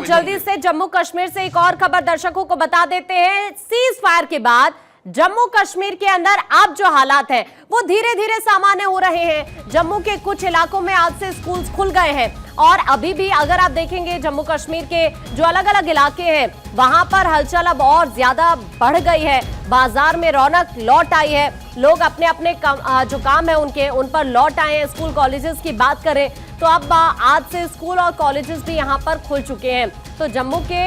जल्दी से जम्मू कश्मीर से एक और खबर दर्शकों को बता देते हैं। सीज फायर के बाद जम्मू कश्मीर के अंदर अब जो हालात है वो धीरे धीरे सामान्य हो रहे हैं। जम्मू के कुछ इलाकों में आज से स्कूल खुल गए हैं और अभी भी अगर आप देखेंगे जम्मू कश्मीर के जो अलग अलग इलाके हैं वहां पर हलचल अब और ज्यादा बढ़ गई है। बाजार में रौनक लौट आई है, लोग अपने अपने जो काम है उनके उन पर लौट आए हैं। स्कूल कॉलेजेस की बात करें तो अब आज से स्कूल और कॉलेजेस भी यहां पर खुल चुके हैं। तो जम्मू के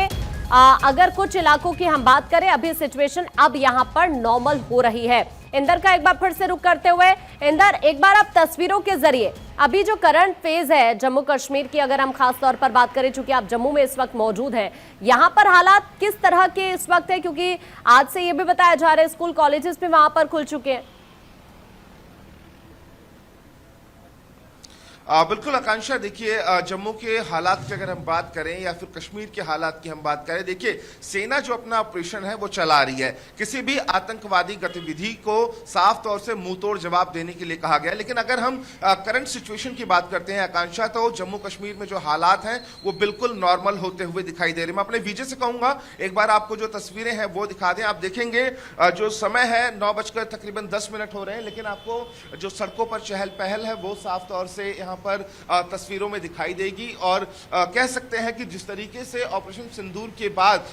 अगर कुछ इलाकों की हम बात करें अभी सिचुएशन अब यहां पर नॉर्मल हो रही है। इंदर का एक बार फिर से रुक करते हुए, इंदर एक बार आप तस्वीरों के जरिए अभी जो करंट फेज है जम्मू कश्मीर की अगर हम खास तौर पर बात करें, चूंकि आप जम्मू में इस वक्त मौजूद हैं, यहां पर हालात किस तरह के इस वक्त है? क्योंकि आज से ये भी बताया जा रहा है स्कूल कॉलेजेस भी वहां पर खुल चुके हैं। बिल्कुल आकांक्षा, देखिए जम्मू के हालात की अगर हम बात करें या फिर कश्मीर के हालात की हम बात करें, देखिए सेना जो अपना ऑपरेशन है वो चला रही है। किसी भी आतंकवादी गतिविधि को साफ तौर से मुंह तोड़ जवाब देने के लिए कहा गया है। लेकिन अगर हम करंट सिचुएशन की बात करते हैं आकांक्षा, तो जम्मू कश्मीर में जो हालात हैं वो बिल्कुल नॉर्मल होते हुए दिखाई दे रहे हैं। मैं अपने विजय से कहूंगा एक बार आपको जो तस्वीरें हैं वो दिखा दें। आप देखेंगे जो समय है 9:10 हो रहे हैं, लेकिन आपको जो सड़कों पर चहल पहल है वो साफ तौर से यहाँ पर तस्वीरों में दिखाई देगी। और कह सकते हैं कि जिस तरीके से ऑपरेशन सिंदूर के बाद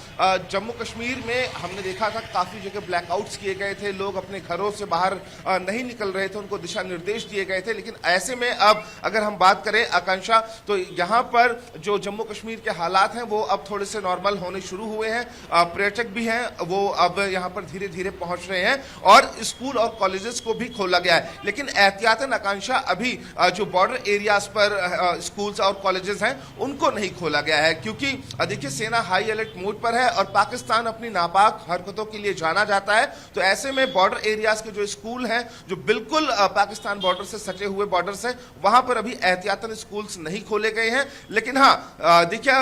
जम्मू कश्मीर में हमने देखा था काफी जगह ब्लैकआउट्स किए गए थे, लोग अपने घरों से बाहर नहीं निकल रहे थे, उनको दिशा निर्देश दिए गए थे। लेकिन ऐसे में अब अगर हम बात करें आकांक्षा, तो यहाँ पर जो जम्मू कश्मीर के हालात हैं वो अब थोड़े से नॉर्मल होने शुरू हुए हैं। पर्यटक भी हैं वो अब यहाँ पर धीरे धीरे पहुंच रहे हैं और स्कूल और कॉलेजेस को भी खोला गया है। लेकिन एहतियातन आकांक्षा अभी जो बॉर्डर एरियाज पर स्कूल्स और कॉलेजेस हैं उनको नहीं खोला गया है, क्योंकि देखिए सेना हाई अलर्ट मोड पर है और पाकिस्तान अपनी नापाक हरकतों के लिए जाना जाता है। तो ऐसे में बॉर्डर एरियाज के जो स्कूल हैं जो बिल्कुल पाकिस्तान बॉर्डर से सटे हुए बॉर्डर से, वहां पर अभी एहतियातन स्कूल्स नहीं खोले गए हैं। लेकिन हाँ देखिए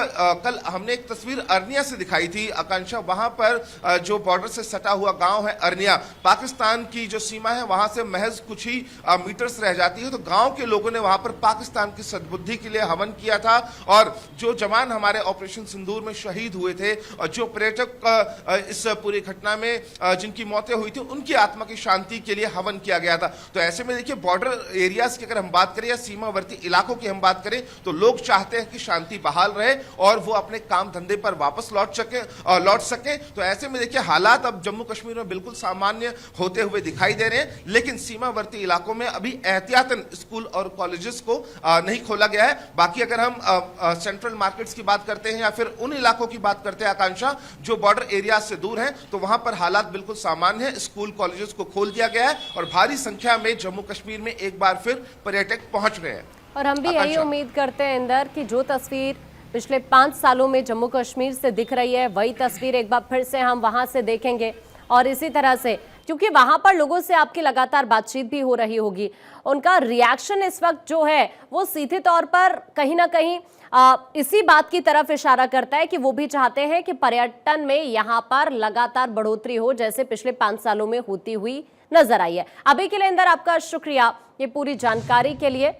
कल हमने एक तस्वीर अरनिया से दिखाई थी आकांक्षा, वहां पर जो बॉर्डर से सटा हुआ गांव है अरनिया, पाकिस्तान की जो सीमा है वहां से महज कुछ ही मीटर्स रह जाती है। तो गांव के लोगों ने वहां पर पाकिस्तान की सद्बुद्धि के लिए हवन किया था और जो जवान हमारे ऑपरेशन सिंदूर में शहीद हुए थे और जो पर्यटक इस पूरी घटना में जिनकी मौतें हुई थी उनकी आत्मा की शांति के लिए हवन किया गया था। तो ऐसे में देखिए बॉर्डर एरियाज की अगर हम बात करें या सीमावर्ती इलाकों की हम बात करें तो लोग चाहते हैं कि शांति बहाल रहे और वो अपने काम धंधे पर वापस लौट सके। तो ऐसे में देखिए हालात अब जम्मू कश्मीर में बिल्कुल सामान्य होते हुए दिखाई दे रहे हैं। लेकिन सीमावर्ती इलाकों में अभी एहतियातन स्कूल और कॉलेजेस को नहीं खोला गया है। बाकी अगर हम सेंट्रल मार्केट्स की बात करते हैं या फिर उन इलाकों की बात करते हैं आकांक्षा जो बॉर्डर एरिया से दूर हैं, तो वहां पर हालात बिल्कुल सामान्य है। स्कूल कॉलेजेस को खोल दिया गया है और भारी संख्या में जम्मू कश्मीर में एक बार फिर पर्यटक पहुंच रहे हैं। और हम भी यही उम्मीद करते हैं इंदर कि जो तस्वीर पिछले 5 सालों में जम्मू कश्मीर से दिख रही है वही तस्वीर एक बार फिर से हम वहां से देखेंगे। और इसी तरह से क्योंकि वहां पर लोगों से आपकी लगातार बातचीत भी हो रही होगी, उनका रिएक्शन इस वक्त जो है वो सीधे तौर पर कहीं ना कहीं इसी बात की तरफ इशारा करता है कि वो भी चाहते हैं कि पर्यटन में यहां पर लगातार बढ़ोतरी हो जैसे पिछले 5 सालों में होती हुई नजर आई है। अभी के लिए इंदर आपका शुक्रिया ये पूरी जानकारी के लिए।